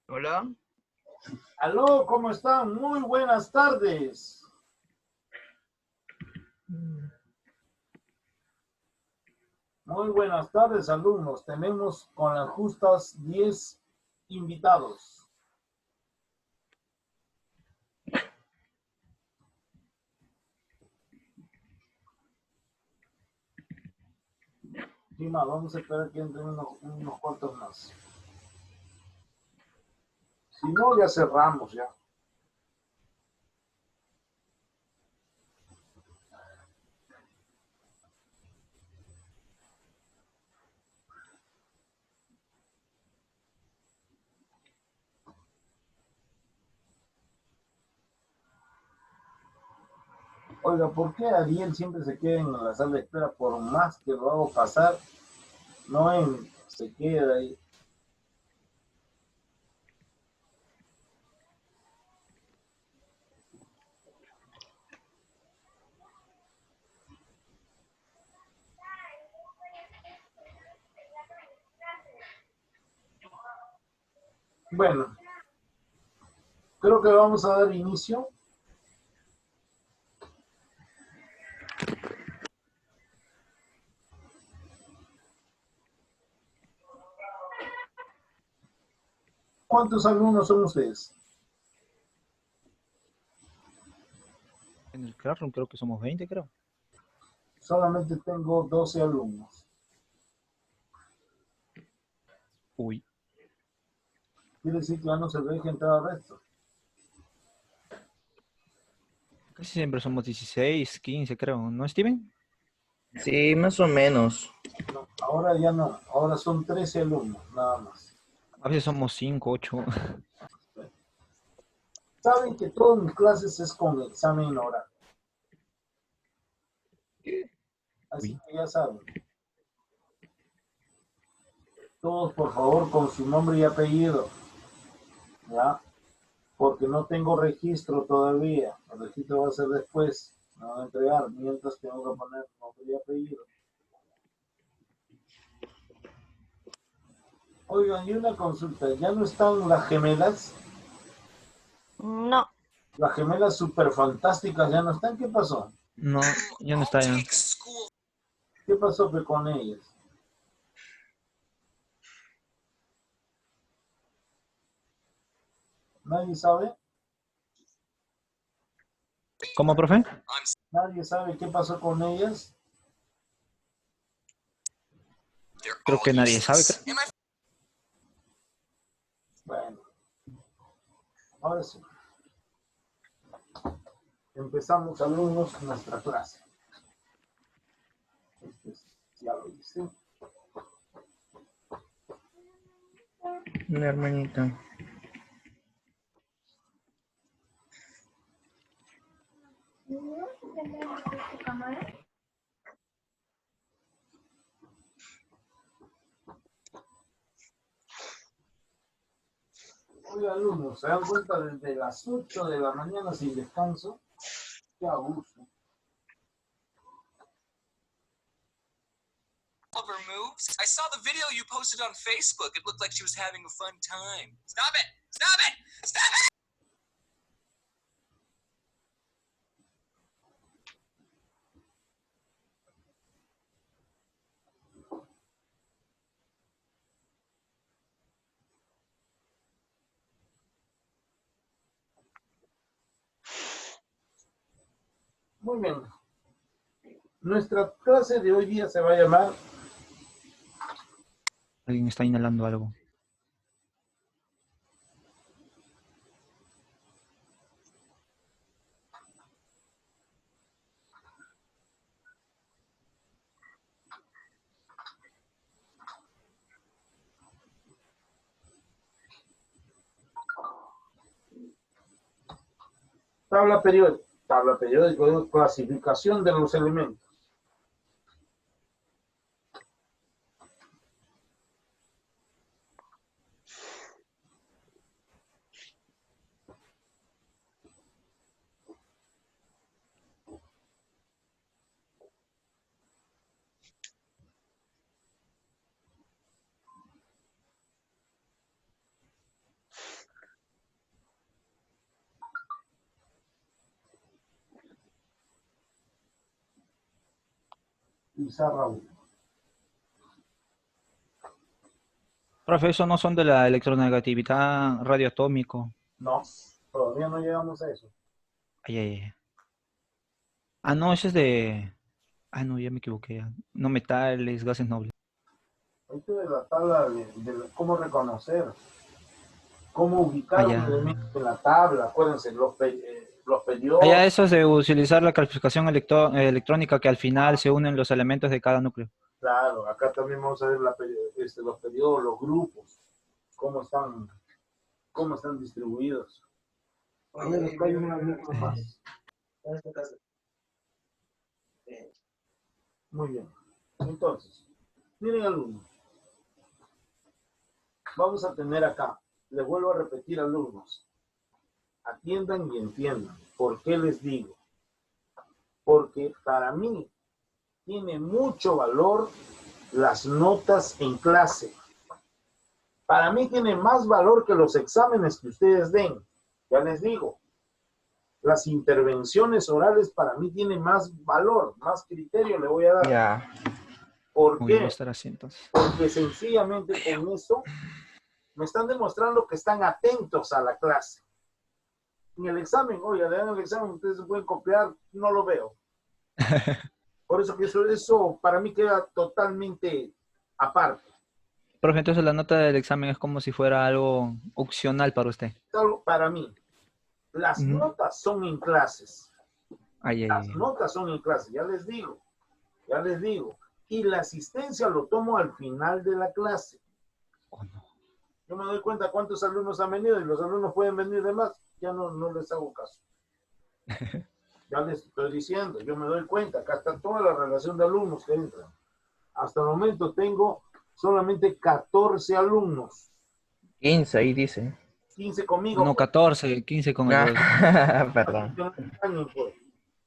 Hola. Aló, ¿cómo están? Muy buenas tardes. Muy buenas tardes, alumnos. Tenemos con las justas 10 invitados. Dima, vamos a esperar que entren unos cuantos más. Si no, ya cerramos ya. Oiga, ¿por qué Ariel siempre se queda en la sala de espera? Por más que lo hago pasar, se queda ahí. Bueno, creo que vamos a dar inicio. ¿Cuántos alumnos son ustedes? En el Classroom creo que somos 20, creo. Solamente tengo 12 alumnos. Uy, Quiere decir que ya no se deja entrar al resto. casi siempre somos 16, 15, creo. ¿No, Steven? Sí, más o menos. No, ahora ya no, ahora son 13 alumnos, nada más. A veces somos 5, 8. Saben que todas mis clases es con examen oral, así Uy. que ya saben. Todos, por favor, con su nombre y apellido, ¿ya? Porque no tengo registro todavía. El registro va a ser después. Me van a entregar, mientras tengo que poner nombre y apellido. Oigan, y una consulta, ¿ya no están las gemelas? No, Las gemelas super fantásticas ya no están. ¿Qué pasó? No, ya no está ya. ¿Qué pasó con ellas? ¿Nadie sabe? ¿Cómo, profe? ¿Nadie sabe qué pasó con ellas? Creo que nadie sabe. Bueno, ahora sí. Empezamos, alumnos, nuestra clase. Ya lo hice. Una hermanita. Oye, alumnos, ¿se dan cuenta desde las 8 de la mañana sin descanso? Qué abuso. Of her moves. I saw the video you posted on Facebook. It looked like she was having a fun time. Stop it! Stop it! Stop it! Muy bien. Nuestra clase de hoy día se va a llamar Alguien está inhalando algo. tabla periódica de clasificación de los elementos. Pizarra 1. Profe, esos no son de la electronegatividad radioatómico. No, todavía no llegamos a eso. Ay, ay, ay. Ah, no, ese es de... Ah, no, ya me equivoqué. No metales, gases nobles. Esto de la tabla de cómo reconocer, cómo Ah, ubicar un ya. elemento en la tabla. Acuérdense, los Ah, periodos. ya, eso es de utilizar la calificación electrónica que al final se unen los elementos de cada núcleo. Claro, acá también vamos a ver los periodos, los grupos, cómo están distribuidos. A ver, acá hay un ejemplo más. Muy bien. Entonces, miren alumnos. Vamos a tener acá, les vuelvo a repetir alumnos, atiendan y entiendan. ¿Por qué les digo? Porque para mí tiene mucho valor las notas en clase. Para mí tiene más valor que los exámenes que ustedes den. Ya les digo, las intervenciones orales para mí tienen más valor, más criterio le voy a dar. Ya. ¿Por Uy, voy a qué? estar así entonces. Porque sencillamente con eso me están demostrando que están atentos a la clase. En el examen, oye, le dan el examen, ustedes se pueden copiar, no lo veo. Por eso que eso para mí queda totalmente aparte. Profe, entonces la nota del examen es como si fuera algo opcional para usted. Solo para mí. Las Ujú. notas son en clases. Ay, ay, Las ay. notas son en clases, ya les digo. Ya les digo. Y la asistencia lo tomo al final de la clase. Oh, no. Yo me doy cuenta cuántos alumnos han venido y los alumnos pueden venir de más. Ya no les hago caso. Ya les estoy diciendo, yo me doy cuenta. Acá está toda la relación de alumnos que entran. Hasta el momento tengo solamente 14 alumnos. 15 ahí dice. 15 conmigo. No, 14, 15 con el otro. Ah, perdón.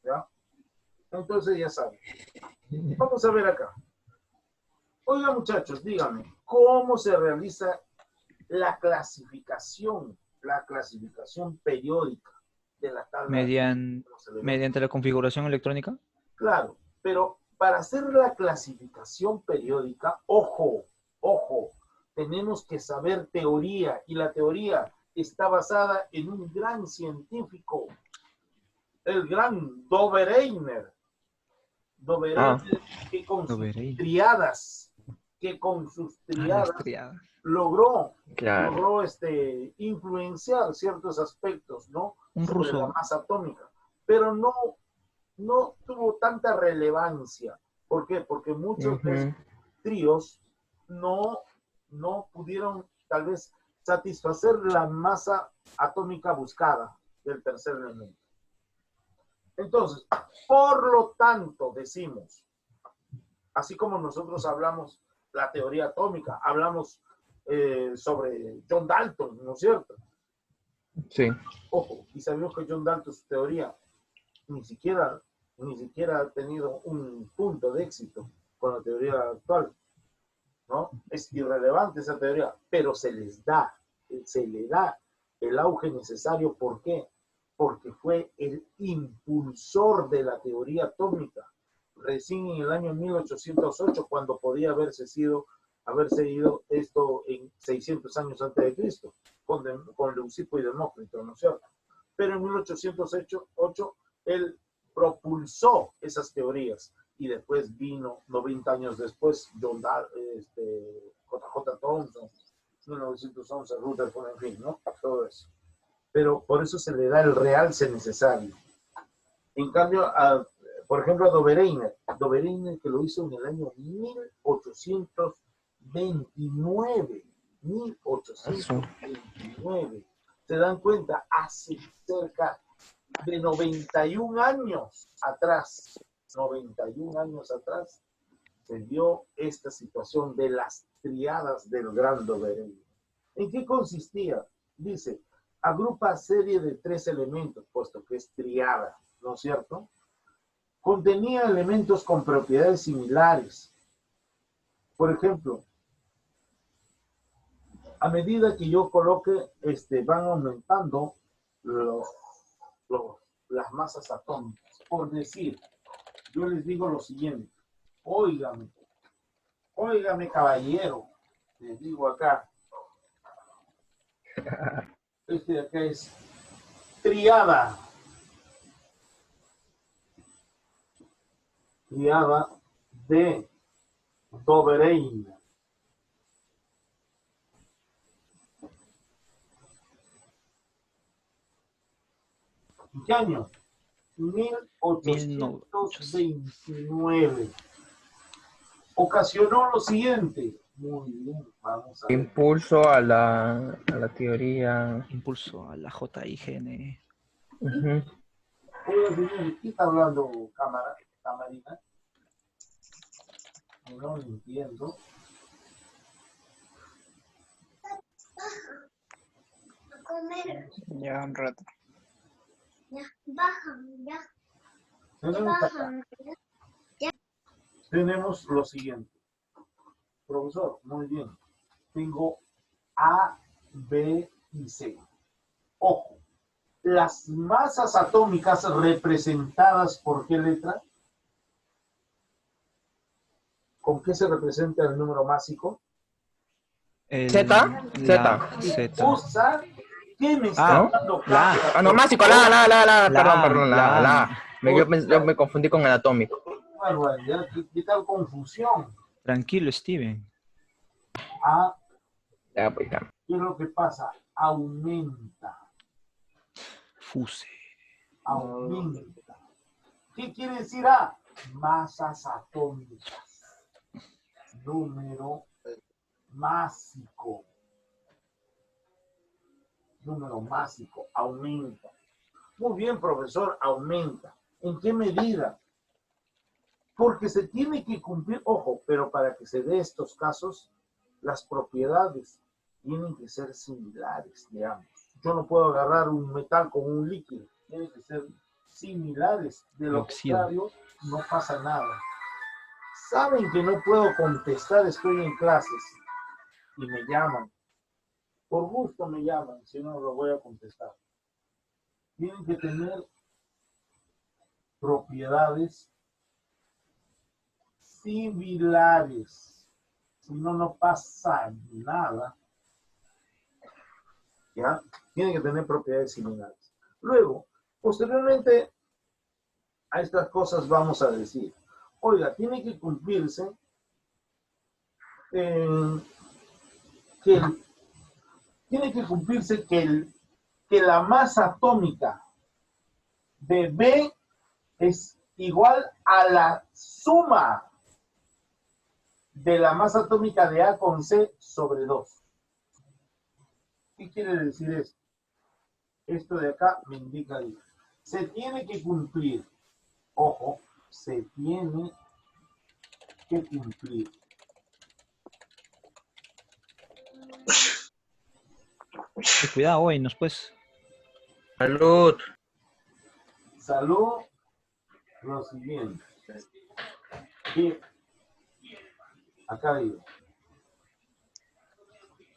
¿Ya? Entonces ya saben. Vamos a ver acá. Oiga, muchachos, díganme, ¿cómo se realiza la clasificación periódica de la tabla de los elementos? Mediante la configuración electrónica. Claro, pero para hacer la clasificación periódica, ojo, tenemos que saber teoría, y la teoría está basada en un gran científico, el gran Dobereiner. Dobereiner, que con sus triadas, Las triadas. logró Claro. influenciar ciertos aspectos, ¿no? Un Sobre ruso. la masa atómica, pero no tuvo tanta relevancia. ¿Por qué? Porque muchos de esos tríos no pudieron tal vez satisfacer la masa atómica buscada del tercer elemento. Entonces, por lo tanto, decimos, así como nosotros hablamos la teoría atómica, hablamos sobre John Dalton, ¿no es cierto? Sí. Ojo, y sabemos que John Dalton, su teoría, ni siquiera ha tenido un punto de éxito con la teoría actual, ¿no? Es irrelevante esa teoría, pero se le da el auge necesario. ¿Por qué? Porque fue el impulsor de la teoría atómica, recién en el año 1808, cuando podía haberse ido esto en 600 años antes de Cristo, con Leucipo y Demócrito, ¿no es cierto? Pero en 1808 él propulsó esas teorías, y después vino 90 años después J.J. Thomson, 1911, Rutherford, en fin, ¿no? Todo eso. Pero por eso se le da el realce necesario. En cambio, por ejemplo, a Dobereiner, que lo hizo en el año 1829. 1829. ¿Se dan cuenta? Hace cerca de 91 años atrás. 91 años atrás se dio esta situación de las triadas del gran Dobereiner. ¿En qué consistía? Dice, agrupa serie de 3 elementos, puesto que es triada, ¿no es cierto? Contenía elementos con propiedades similares. Por ejemplo, a medida que yo coloque, van aumentando las masas atómicas. Por decir, yo les digo lo siguiente. Óigame, óigame, caballero. Les digo acá. Este de acá es triada. Triada de Doberein. ¿En qué año? 1829. Ocasionó lo siguiente. Muy bien, vamos a ver. Impulso a la teoría. Impulso a la JIGN. Ujú. Oiga, señor, ¿qué está hablando camarita? No lo entiendo. A comer. Ya un rato. Ya, bajan, ya. Tenemos, acá, Bajan. tenemos lo siguiente. Profesor, muy bien. Tengo A, B y C. Ojo, las masas atómicas representadas por qué letra? ¿Con qué se representa el número másico? ¿Zeta? La Zeta. Z. Cosa que me está ¿no? dando La. cátedra, Ah, no, por másico, favor. perdón, la. la. Yo me confundí con el atómico. Barbaridad, ¿qué tal confusión? Tranquilo, Steven. A, Ya, pues ya. ¿qué es lo que pasa? Aumenta. Fuse. Aumenta. ¿Qué quiere decir A? Masas atómicas. Número másico. Número másico. Aumenta. Muy bien, profesor, aumenta. ¿En qué medida? Porque se tiene que cumplir, ojo, pero para que se dé estos casos, las propiedades tienen que ser similares, digamos. Yo no puedo agarrar un metal con un líquido, tienen que ser similares. De lo Oxido. contrario, no pasa nada. Saben que no puedo contestar, estoy en clases y me llaman. Por gusto me llaman, si no lo voy a contestar. Tienen que tener propiedades similares. Si no, no pasa nada. ¿Ya? Tienen que tener propiedades similares. Luego, posteriormente a estas cosas vamos a decir, oiga, tiene que cumplirse que la masa atómica de B es igual a la suma de la masa atómica de A con C sobre 2. ¿Qué quiere decir esto? Esto de acá me indica ahí. Se tiene que cumplir, ojo, se tiene que cumplir. Cuidado, hoy nos pues. Salud. Salud, lo siguiente. Que, acá digo,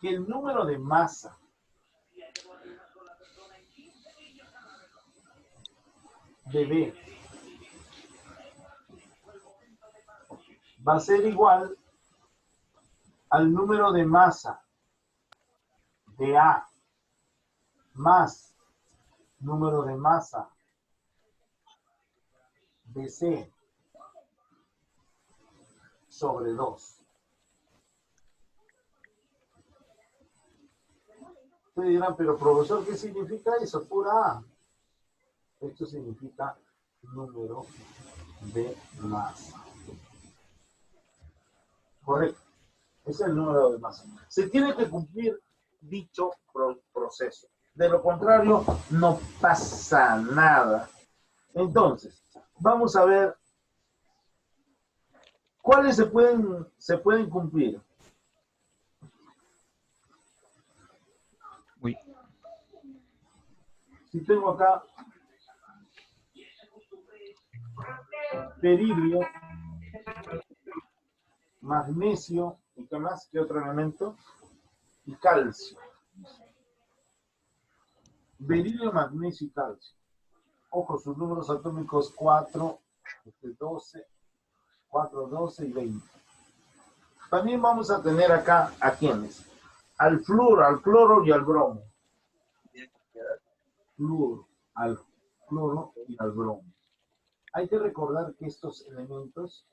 que el número de masa de B va a ser igual al número de masa de A más número de masa de C sobre 2. Ustedes dirán, pero profesor, ¿qué significa eso? Pura A. Esto significa número de masa. Correcto. Ese es el número de masa. Se tiene que cumplir dicho proceso. De lo contrario, no pasa nada. Entonces, vamos a ver cuáles se pueden cumplir. Uy. Si tengo acá berilio, magnesio, ¿y qué más? ¿Qué otro elemento? Y calcio. Berilio, magnesio y calcio. Ojo, sus números atómicos 4, 12, 4, 12 y 20. También vamos a tener acá, ¿a quiénes? Al flúor, al cloro y al bromo. Flúor, al cloro y al bromo. Hay que recordar que estos elementos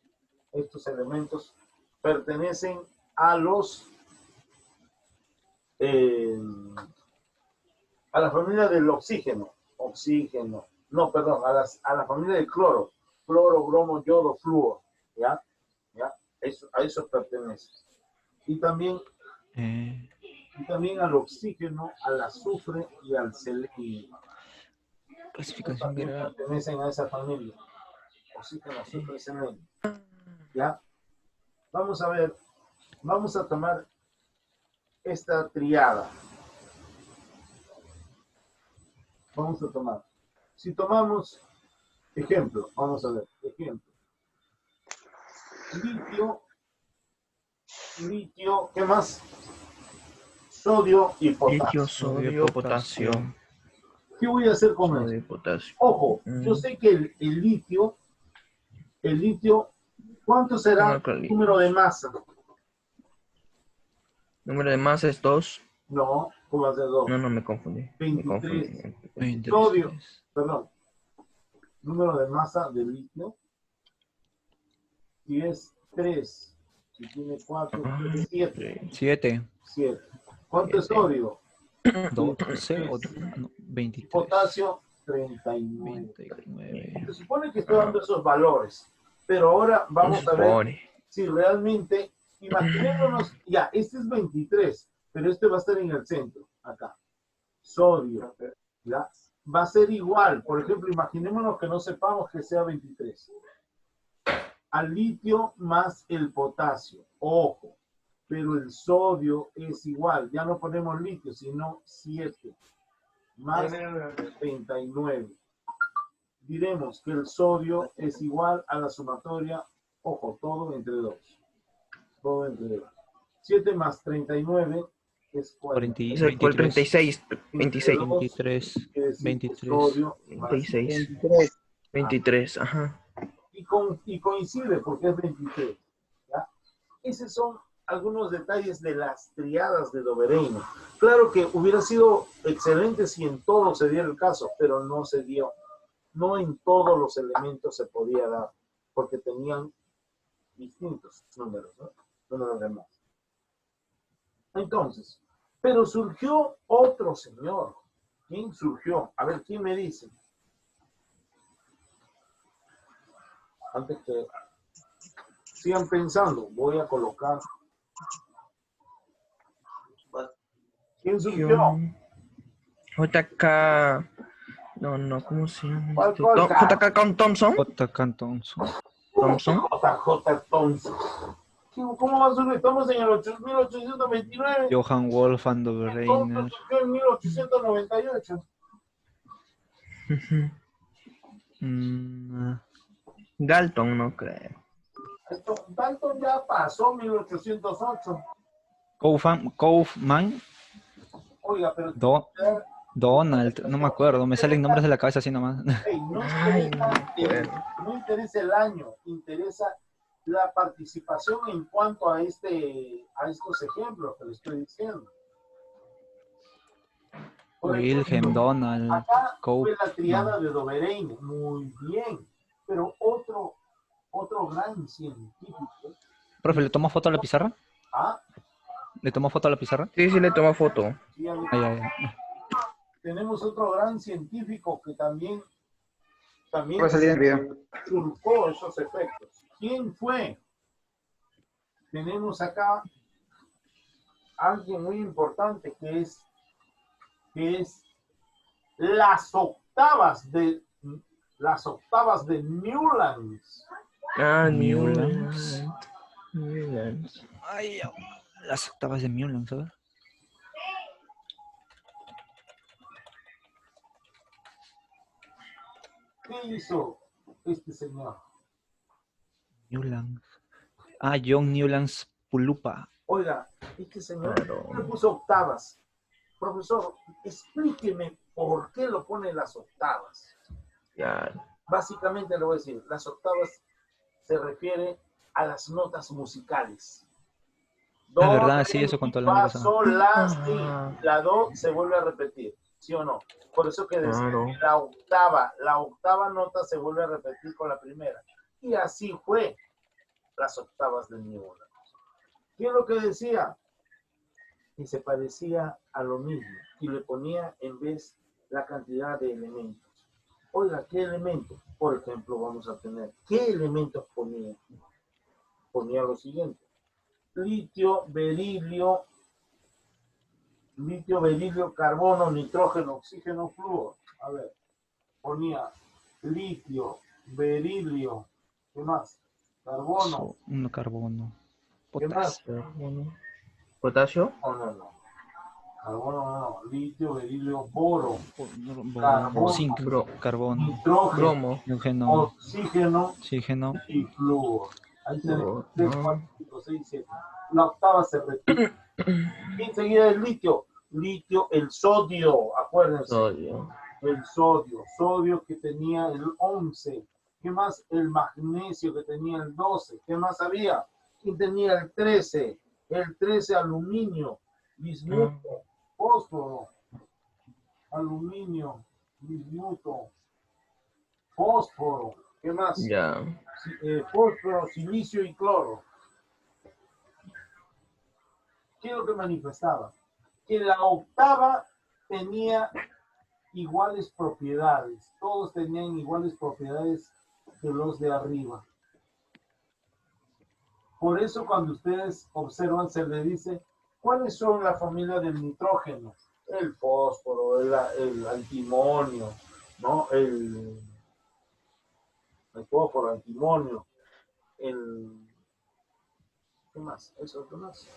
pertenecen a los a la familia del oxígeno, a la familia del cloro, bromo, yodo, flúor, ¿ya? A eso pertenece. Y también al oxígeno, al azufre y al selenio. Clasificación También general. pertenecen a esa familia. Oxígeno, azufre y selenio. ¿Ya? Vamos a ver, vamos a tomar esta triada. Vamos a tomar. Si tomamos, ejemplo, vamos a ver, ejemplo. Litio, ¿qué más? Sodio y potasio. Litio, sodio, potasio. ¿Qué voy a hacer con Sodio y esto? potasio. Ojo, yo sé que el litio, ¿cuánto será el número de masa? Número de masa es 2. No, ¿cómo va a ser 2? No, me confundí. 23. 23. Sodio, perdón. Número de masa de litio. Si es 3, si tiene 4, 7. 7. 7. ¿Cuánto es sodio? 12 o no, 23. Potasio, 39. 39. Se supone que estoy dando esos valores, pero ahora vamos a ver si realmente, imaginémonos, ya, este es 23, pero este va a estar en el centro, acá. Sodio, ¿ya? Va a ser igual, por ejemplo, imaginémonos que no sepamos que sea 23. Al litio más el potasio, ojo, pero el sodio es igual, ya no ponemos litio, sino 7 más 39. Diremos que el sodio es igual a la sumatoria, ojo, todo entre 2. Todo entre 2. 7 más 39 es 40. Es el 36. 26. 23. 23. Sodio más 26. 23, ajá. y coincide porque es 23. ¿Ya? Esos son algunos detalles de las triadas de Dobereino. Claro que hubiera sido excelente si en todo se diera el caso, pero no se dio. No en todos los elementos se podía dar, porque tenían distintos números, ¿no? Números de masa. Entonces, pero surgió otro señor. ¿Quién surgió? A ver, ¿quién me dice? Antes que sigan pensando, voy a colocar. ¿Quién surgió? JK. No, ¿cómo se llama? ¿Cuál cosa? JK con Thompson. J. Cantonson. Thompson. JJ Thompson. ¿Cómo va a subir? Estamos en el 1829. Johann Wolfgang Thompson Dobereiner. surgió en 1898. Galton, no creo. Dalton ya pasó 1808. Kaufman. Oiga, pero Donald. No me acuerdo. Me salen nombres de la cabeza así nomás. hey, no interesa el año, interesa la participación en cuanto a estos ejemplos que le estoy diciendo. Por Wilhelm ejemplo, Donald. acá fue la Kaufman. triada de Dobereine, muy bien, pero otro gran científico. Profe, ¿le tomó foto a la pizarra? ¿Ah? ¿Le tomó foto a la pizarra? Sí, le toma foto. Sí, ya vi. Ay. Tenemos otro gran científico que también Puede salir en el video. surcó esos efectos. ¿Quién fue? Tenemos acá alguien muy importante que es las octavas de Newlands. Newlands. Newlands. Ay, las octavas de Newlands, ¿sabes? ¿Qué hizo este señor? Newlands. John Newlands Pulupa. Oiga, este señor Claro. le puso octavas. Profesor, explíqueme por qué lo pone las octavas. Ya. Básicamente le voy a decir, las octavas se refiere a las notas musicales. Es verdad, re, sí, eso mi, contó el fa, año pasado. sol, la, Ah, si. La do se vuelve a repetir, ¿sí o no? Por eso que decía claro. que la octava nota se vuelve a repetir con la primera. Y así fue las octavas de Newland. ¿Qué es lo que decía? Que se parecía a lo mismo y le ponía en vez la cantidad de elementos. Oiga, ¿qué elementos? Por ejemplo, vamos a tener, ¿qué elementos ponía? Ponía lo siguiente: litio, berilio, carbono, nitrógeno, oxígeno, flúor. A ver, ponía litio, berilio, ¿qué más? Carbono, Un carbono. ¿qué más? Potasio. Potasio. No. Carbono no, litio, berilio, boro, Carbono. carbono, Zinc. Bro. Carbón. nitrógeno, Bromo. Nitrógeno. oxígeno Oxígeno. y flúor. Ahí tenemos Flúor, 3, no. 4, 5, 6, 7. La octava se repite. Y enseguida el litio. Litio, el sodio, acuérdense. Sodio. El sodio que tenía el 11. ¿Qué más? El magnesio que tenía el 12. ¿Qué más había? ¿Quién tenía el 13? El 13, aluminio, bismuto, fósforo, aluminio, bismuto, fósforo. ¿Qué más? Ya. Fósforo, silicio y cloro. ¿Qué es lo que manifestaba? Que la octava tenía iguales propiedades, todos tenían iguales propiedades que los de arriba. Por eso cuando ustedes observan se le dice, ¿cuáles son la familia del nitrógeno? El fósforo, el antimonio, ¿no? El fósforo, antimonio, ¿qué más? ¿Eso qué más?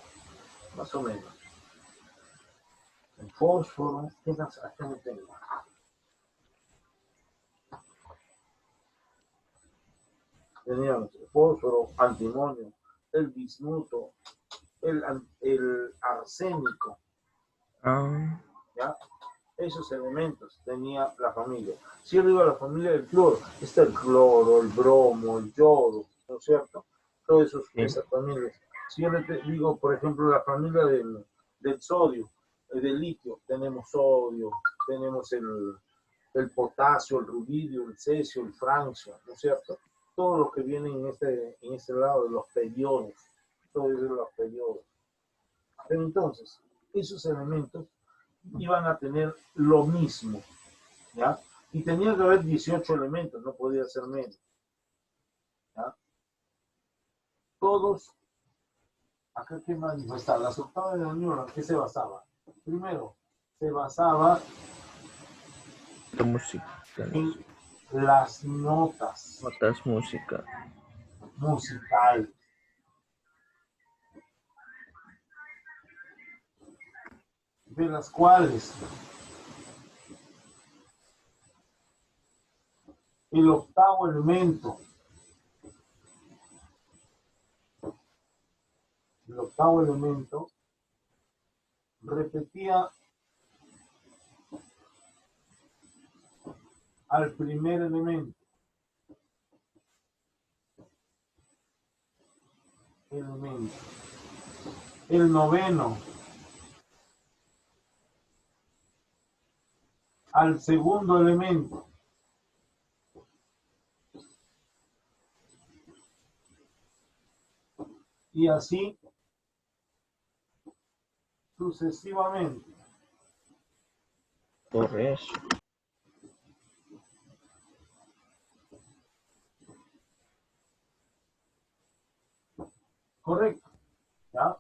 Más o menos. El fósforo, ¿qué más? Acá no tengo. Teníamos el fósforo, antimonio, el bismuto, el arsénico, Ah, ¿ya? Esos elementos tenía la familia. Si yo digo la familia del cloro, está el cloro, el bromo, el yodo, ¿no es cierto? Todas esas familias. Si yo le digo, por ejemplo, la familia del sodio, del litio, tenemos sodio, tenemos el potasio, el rubidio, el cesio, el francio, ¿no es cierto? Todos los que vienen en este lado de los periodos, todos los periodos. Pero entonces, esos elementos iban a tener lo mismo, ¿ya? Y tenía que haber 18 elementos, no podía ser menos, ¿ya? Todos, acá que manifestar, las octavas de la Newland, ¿qué se basaba? Primero, se basaba la música. en las notas Notas música. musicales. De las cuales el octavo elemento repetía al primer elemento. El noveno al segundo elemento. Y así sucesivamente. Por eso. Correcto, ¿ya?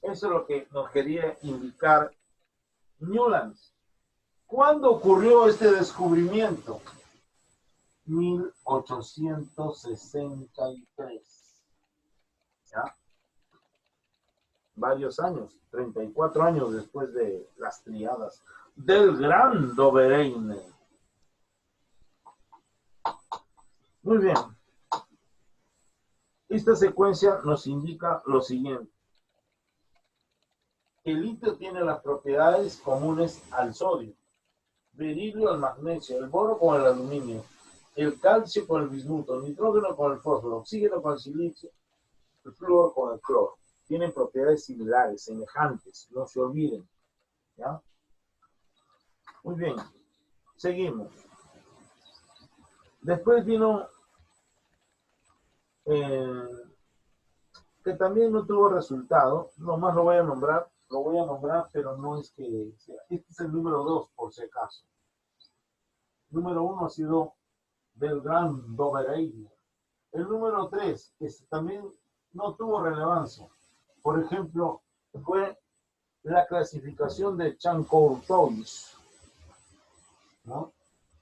Eso es lo que nos quería indicar Newland. ¿Cuándo ocurrió este descubrimiento? 1863. ¿Ya? Varios años, 34 años después de las triadas del Gran Dobereine. Muy bien. Esta secuencia nos indica lo siguiente. El litio tiene las propiedades comunes al sodio, berilio al magnesio, el boro con el aluminio, el calcio con el bismuto, el nitrógeno con el fósforo, oxígeno con el silicio, el flúor con el cloro. Tienen propiedades similares, semejantes, no se olviden. ¿Ya? Muy bien, seguimos. Después vino que también no tuvo resultado, nomás lo voy a nombrar, pero no es que sea. Este es el número 2, por si acaso. Número 1 ha sido del gran Dobereiner. El número 3, que también no tuvo relevancia. Por ejemplo, fue la clasificación de Chancourtois. ¿No?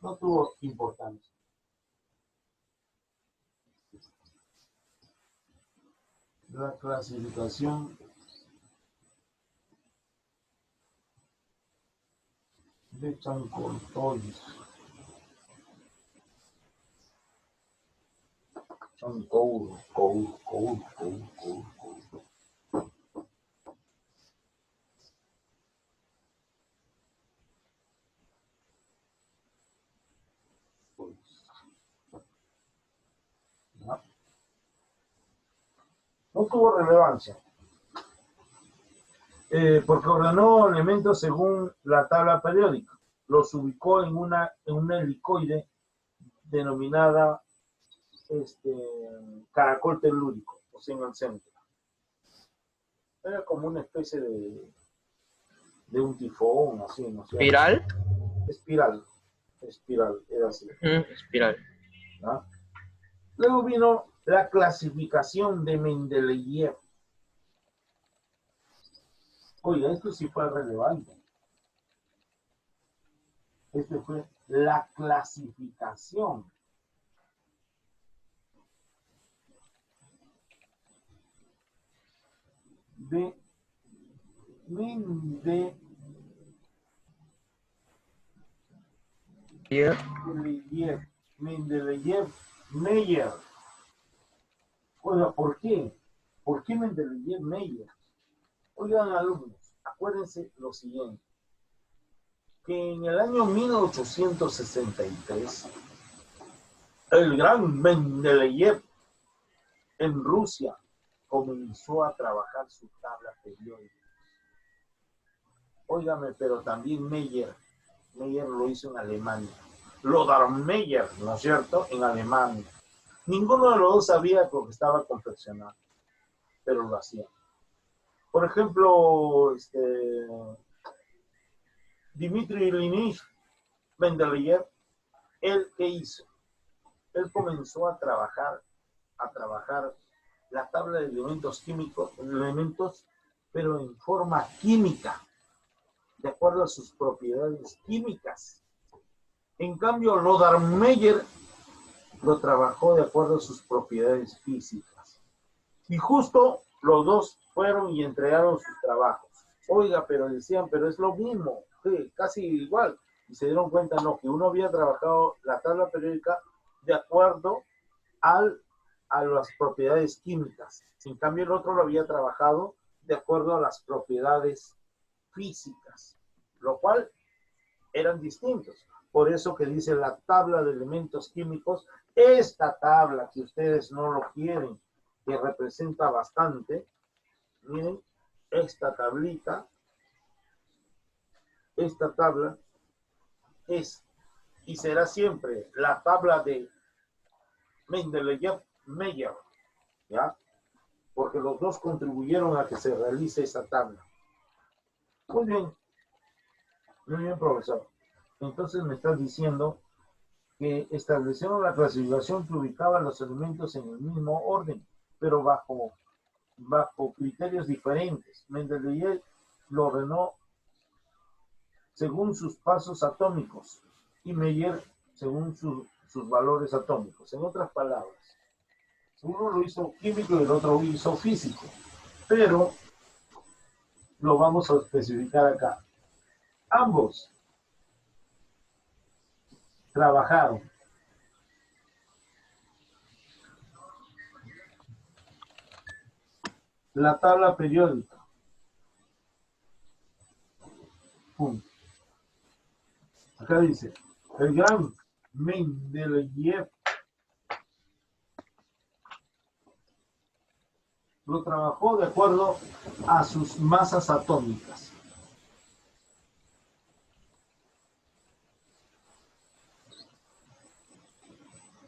No tuvo importancia. La clasificación de Chancourtois. Chancour. No tuvo relevancia, porque ordenó elementos según la tabla periódica. Los ubicó en una helicoide denominada caracol telúrico, o sea, en el centro. Era como una especie de un tifón, así, ¿no? ¿Espiral? Espiral, era así. Espiral. ¿No? Luego vino la clasificación de Mendeleev. Oiga, esto sí fue relevante. Este fue la clasificación de Mendeleev-Meyer. Oiga, ¿por qué? ¿Por qué Mendeleev-Meyer? Oigan, alumnos, acuérdense lo siguiente, que en el año 1863, el gran Mendeleev en Rusia comenzó a trabajar su tabla periódica. Óigame, pero también Meyer lo hizo en Alemania. Lothar Meyer, ¿no es cierto?, en Alemania. Ninguno de los dos sabía lo que estaba confeccionando, pero lo hacían. Por ejemplo, Dmitri Ilyich Mendeleev, ¿él qué hizo? Él comenzó a trabajar la tabla de elementos químicos, pero en forma química, de acuerdo a sus propiedades químicas. En cambio, Lothar Meyer lo trabajó de acuerdo a sus propiedades físicas. Y justo los dos fueron y entregaron sus trabajos. Oiga, pero decían, pero es lo mismo, sí, casi igual. Y se dieron cuenta, no, que uno había trabajado la tabla periódica de acuerdo a las propiedades químicas. En cambio, el otro lo había trabajado de acuerdo a las propiedades físicas, lo cual eran distintos. Por eso que dice la tabla de elementos químicos, esta tabla que ustedes no lo quieren, que representa bastante, miren, esta tabla es y será siempre la tabla de Mendeleev-Meyer, ¿ya? Porque los dos contribuyeron a que se realice esa tabla. Muy bien, profesor. Entonces me estás diciendo que establecieron la clasificación que ubicaba los elementos en el mismo orden, pero bajo criterios diferentes. Mendeleev lo ordenó según sus pasos atómicos y Meyer según sus valores atómicos. En otras palabras, uno lo hizo químico y el otro lo hizo físico, pero lo vamos a especificar acá. Ambos trabajaron la tabla periódica. Acá dice, el gran Mendeleev lo trabajó de acuerdo a sus masas atómicas.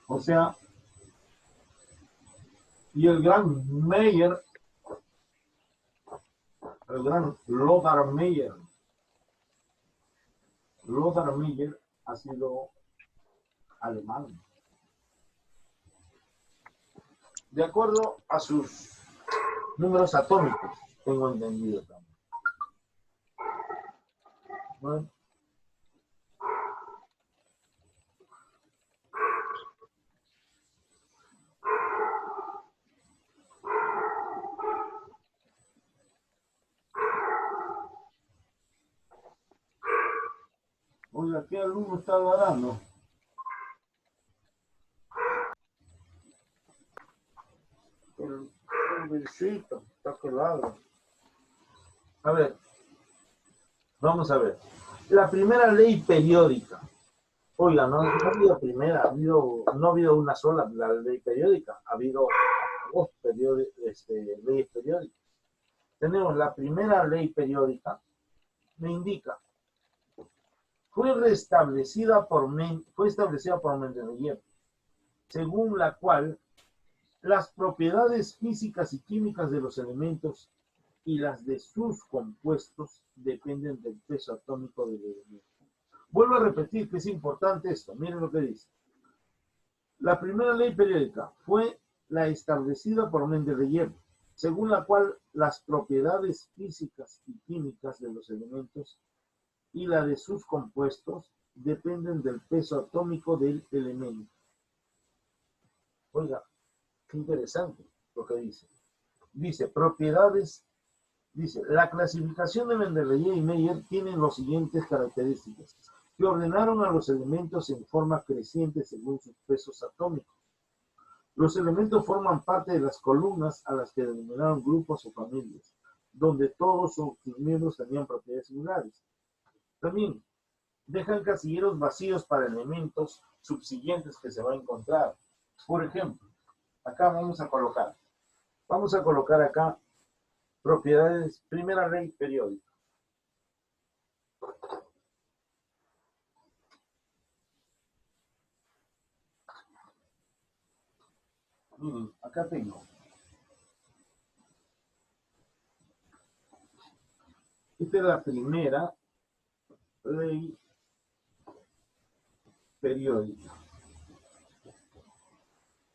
O sea, y el gran Meyer, el gran Lothar Meyer ha sido alemán. De acuerdo a sus números atómicos, tengo entendido también. Bueno. Oiga, ¿qué alumno está hablando? El bichito está colado. A ver, vamos a ver. La primera ley periódica. Oiga, no ha habido primera, no ha habido una sola la ley periódica, ha habido dos leyes periódicas. Tenemos la primera ley periódica, me indica, fue establecida por Mendeleev, según la cual las propiedades físicas y químicas de los elementos y las de sus compuestos dependen del peso atómico del elemento. Vuelvo a repetir que es importante esto. Miren lo que dice. La primera ley periódica fue la establecida por Mendeleev, según la cual las propiedades físicas y químicas de los elementos y la de sus compuestos dependen del peso atómico del elemento. Oiga, qué interesante lo que dice. Dice, propiedades, dice, la clasificación de Mendeleev y Meyer tienen las siguientes características, que ordenaron a los elementos en forma creciente según sus pesos atómicos. Los elementos forman parte de las columnas a las que denominaron grupos o familias, donde todos sus miembros tenían propiedades similares. También dejan casilleros vacíos para elementos subsiguientes que se va a encontrar. Por ejemplo, acá vamos a colocar acá propiedades, primera ley periódica. Miren, acá tengo. Esta es la primera ley periódica.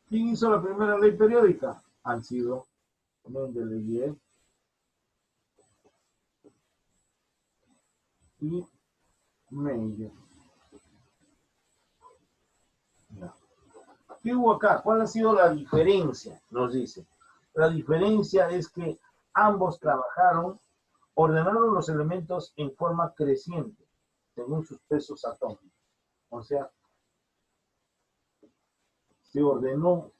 ¿Quién hizo la primera ley periódica? Han sido Mendeleev y Meyer. ¿Qué hubo acá? ¿Cuál ha sido la diferencia? Nos dice. La diferencia es que ambos trabajaron, ordenaron los elementos en forma creciente, según sus pesos atómicos. O sea, se ordenó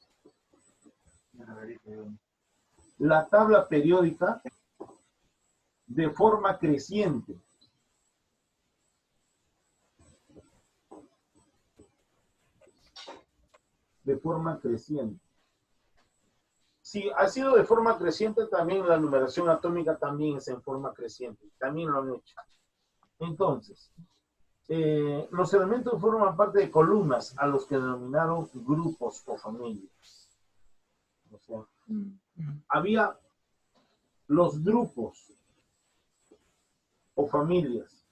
la tabla periódica de forma creciente. De forma creciente. Si ha sido de forma creciente, también la numeración atómica también es en forma creciente. También lo han hecho. Entonces, los elementos forman parte de columnas a los que denominaron grupos o familias. O sea, había los grupos o familias.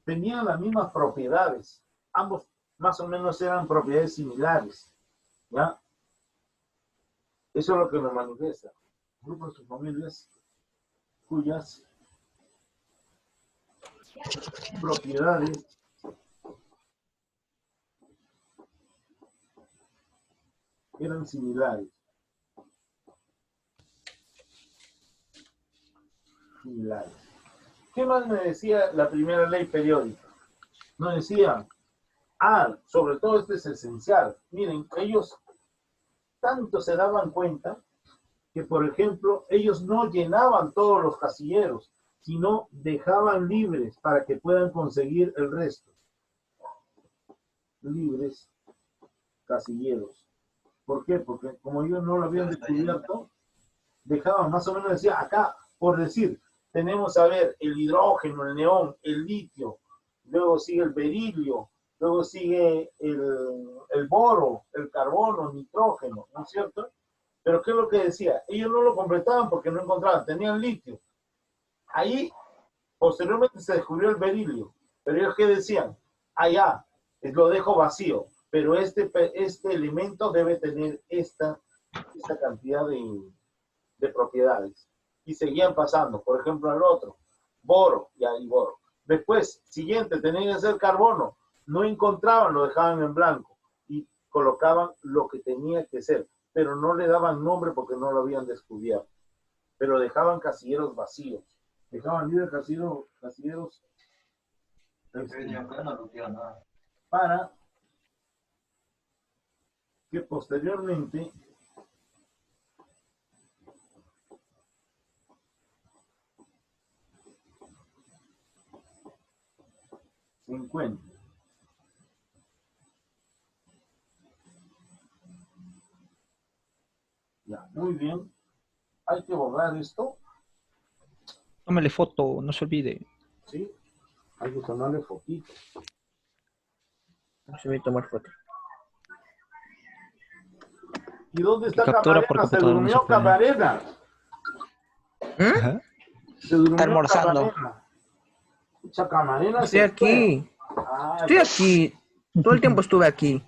Tenían las mismas propiedades. Ambos más o menos eran propiedades similares. ¿Ya? Eso es lo que nos manifiesta. Grupos o familias cuyas propiedades eran similares. ¿Qué más me decía la primera ley periódica? Nos decía, sobre todo este es esencial. Miren, ellos tanto se daban cuenta que, por ejemplo, ellos no llenaban todos los casilleros, sino dejaban libres para que puedan conseguir el resto. Libres casilleros. ¿Por qué? Porque como ellos no lo habían descubierto, dejaban más o menos, decía, acá, por decir, tenemos a ver el hidrógeno, el neón, el litio, luego sigue el berilio, luego sigue el boro, el carbono, nitrógeno, ¿no es cierto? Pero ¿qué es lo que decía? Ellos no lo completaban porque no encontraban, tenían litio. Ahí, posteriormente se descubrió el berilio, pero ellos ¿qué decían? Allá, lo dejo vacío, pero este elemento debe tener esta cantidad de propiedades. Y seguían pasando, por ejemplo, al otro, boro, y ahí boro. Después, siguiente, tenía que ser carbono, no encontraban, lo dejaban en blanco y colocaban lo que tenía que ser, pero no le daban nombre porque no lo habían descubierto. Pero dejaban casilleros vacíos, dejaban libres casilleros para que posteriormente se encuentre. Ya, muy bien. Hay que borrar esto, Tómale foto, no se olvide. ¿sí? Hay que tomarle fotito. Se me tomar foto. ¿Y dónde está Captura por Camarena? Se computadora, no se durmió puede. Camarena. Ajá. Se durmió Está almorzando. Camarena. Pucha, Camarena Estoy se fue. aquí. Ah, Estoy aquí. Todo el tiempo estuve aquí.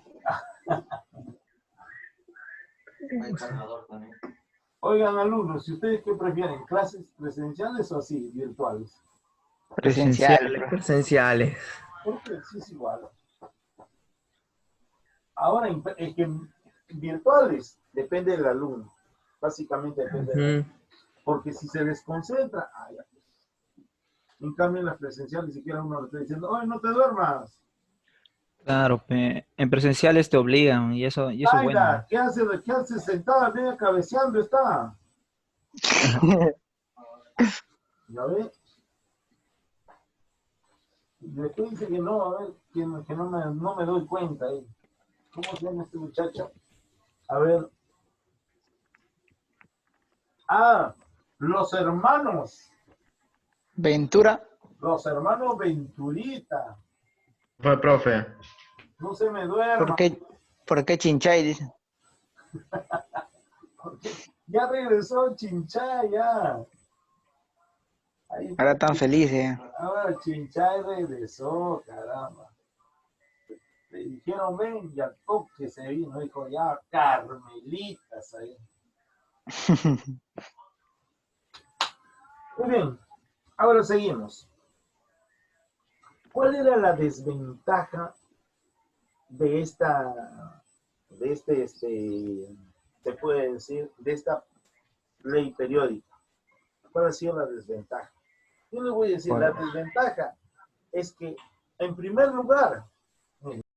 Oigan, alumnos, ¿y ustedes qué prefieren? ¿Clases presenciales o así, virtuales? Presencial. Presenciales. Porque sí es igual. Ahora, es que virtuales depende del alumno. Básicamente depende del alumno. Porque si se desconcentra, ya. En cambio, en las presenciales, ni siquiera uno le está diciendo, oye, no te duermas. Claro, en presenciales te obligan y eso es bueno. Aida, ¿qué hace sentada, media cabeceando está? ¿Ya ves? Y después dice que no, a ver, que no me doy cuenta. ¿Cómo se llama este muchacho? A ver. Ah, los hermanos Ventura. Venturita. Fue, profe. No se me duerma. ¿Por qué Chinchay? Dice. Porque ya regresó Chinchay, ya. Ahí, Ahora tan feliz, ¿eh? ahora Chinchay regresó, caramba. Le dijeron, ven, y al toque se vino, dijo, ya, Carmelitas ahí. Muy bien, ahora seguimos. ¿Cuál era la desventaja de se puede decir, de esta ley periódica? ¿Cuál ha sido la desventaja? Yo les voy a decir, la desventaja es que, en primer lugar,